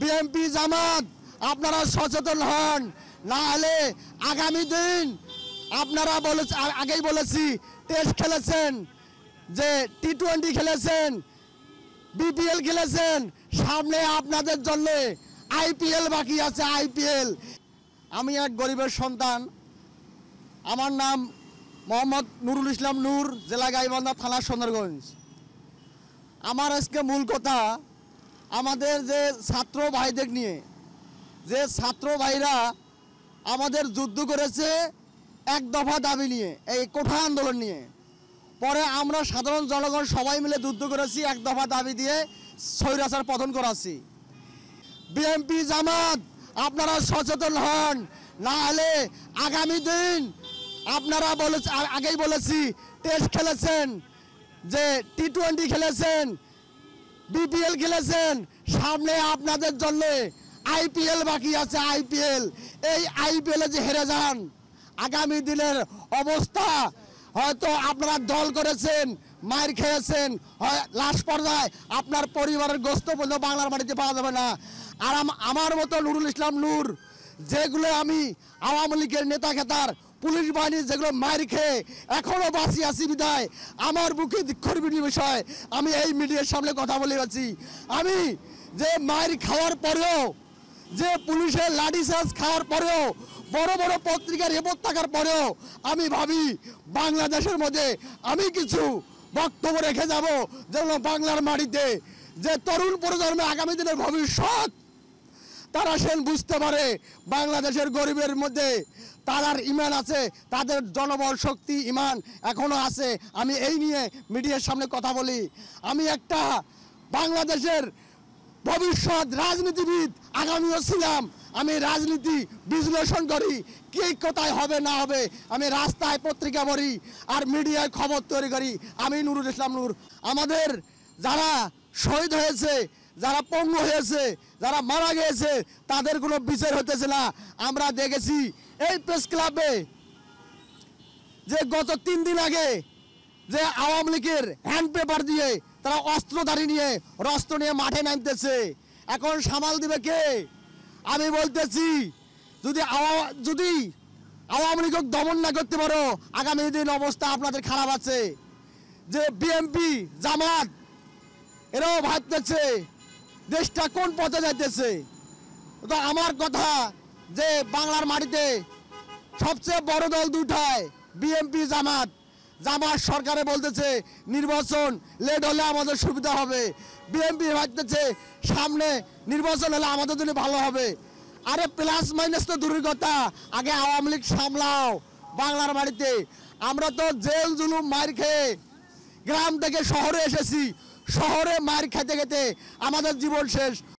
BNP জামাত আপনারা সচেতন হন, না হলে আগামী দিন আপনারা আগেই বলেছি টেস্ট খেলেছেন, যে টি-20 খেলেছেন, বিপিএল খেলেছেন, সামনে আপনাদের জন্য আইপিএল বাকি আছে। আইপিএল। আমি এক গরিবের সন্তান, আমার নাম মোহাম্মদ নুরুল ইসলাম নূর, জেলা গাইবান্ধা, থানা সুন্দরগঞ্জ। আমার আজকে মূল কথা আমাদের যে ছাত্র ভাইদের নিয়ে, যে ছাত্র ভাইরা আমাদের যুদ্ধ করেছে এক দফা দাবি নিয়ে, এই কোঠা আন্দোলন নিয়ে। পরে আমরা সাধারণ জনগণ সবাই মিলে যুদ্ধ করেছি এক দফা দাবি দিয়ে স্বৈরাচার পতন করাচ্ছি। বিএনপি জামাত আপনারা সচেতন হন, না হলে আগামী দিন আপনারা আগেই বলেছি টেস্ট খেলেছেন, যে টি-20 খেলেছেন, বিপিএল খেলেছেন, সামনে আপনাদের জন্য আইপিএল বাকি আছে। আইপিএল। এই আইপিএলে যে হেরে যান, আগামী দিনের অবস্থা হয়তো আপনারা দল করেছেন, মার খেয়েছেন, হয় লাশ পর্যায়ে আপনার পরিবারের গোস্ত পর্যন্ত বাংলার মাটিতে পাওয়া যাবে না। আর আমার মতো নুরুল ইসলাম নূর, যেগুলো আমি আওয়ামী লীগের নেতা খেতার পুলিশ বাহিনী যেগুলো মার খেয়ে এখনও বাঁচি আছি বিদায় আমার বুকে দুঃখের বিষয় আমি এই মিডিয়ার সামনে কথা বলে যাচ্ছি। আমি যে মার খাওয়ার পরেও, যে পুলিশের লাঠিচার্জ খাওয়ার পরেও, বড় বড় পত্রিকার রিপোর্ট থাকার পরেও আমি ভাবি বাংলাদেশের মধ্যে আমি কিছু বক্তব্য রেখে যাব, যেগুলো বাংলার মাটিতে যে তরুণ প্রজন্মের আগামী দিনের ভবিষ্যৎ তারা সেন বুঝতে পারে বাংলাদেশের গরিবের মধ্যে তার ইমান আছে, তাদের জনবল শক্তি ইমান এখনও আছে। আমি এই নিয়ে মিডিয়ার সামনে কথা বলি। আমি একটা বাংলাদেশের ভবিষ্যৎ রাজনীতিবিদ আগামীও ছিলাম। আমি রাজনীতি বিশ্লেষণ করি, কে কোথায় হবে না হবে। আমি রাস্তায় পত্রিকা পড়ি আর মিডিয়ায় খবর তৈরি করি। আমি নুরুল ইসলাম নূর। আমাদের যারা শহীদ হয়েছে, যারা পঙ্গু হয়েছে, যারা মারা গিয়েছে, তাদের কোনো বিচার হতেছে না। আমরা দেখেছি এই প্রেস ক্লাবে যে গত 3 দিন আগে যে আওয়ামী লীগের হ্যান্ড পেপার দিয়ে তারা অস্ত্রধারী নিয়ে অস্ত্র নিয়ে মাঠে নামতেছে, এখন সামাল দিবে কে? আমি বলতেছি যদি আওয়ামী লীগকে দমন না করতে পারো, আগামী দিন অবস্থা আপনাদের খারাপ আছে। যে বিএনপি জামাত এরাও ভাবতেছে দেশটা কোন পথে যাইতেছে। তো আমার কথা যে বাংলার মাটিতে সবচেয়ে বড় দল দুটায় বিএনপি জামাত। জামাত সরকারে বলতেছে নির্বাচন লেট হলে আমাদের সুবিধা হবে, বিএনপি ভাবতেছে সামনে নির্বাচন হলে আমাদের জন্য ভালো হবে। আরে প্লাস মাইনাস তো দূরের কথা, আগে আওয়ামী লীগ সামলাও বাংলার বাড়িতে। আমরা তো জেল জুলুম মার খেয়ে গ্রাম থেকে শহরে এসেছি, শহরে মার খেতে খেতে আমাদের জীবন শেষ।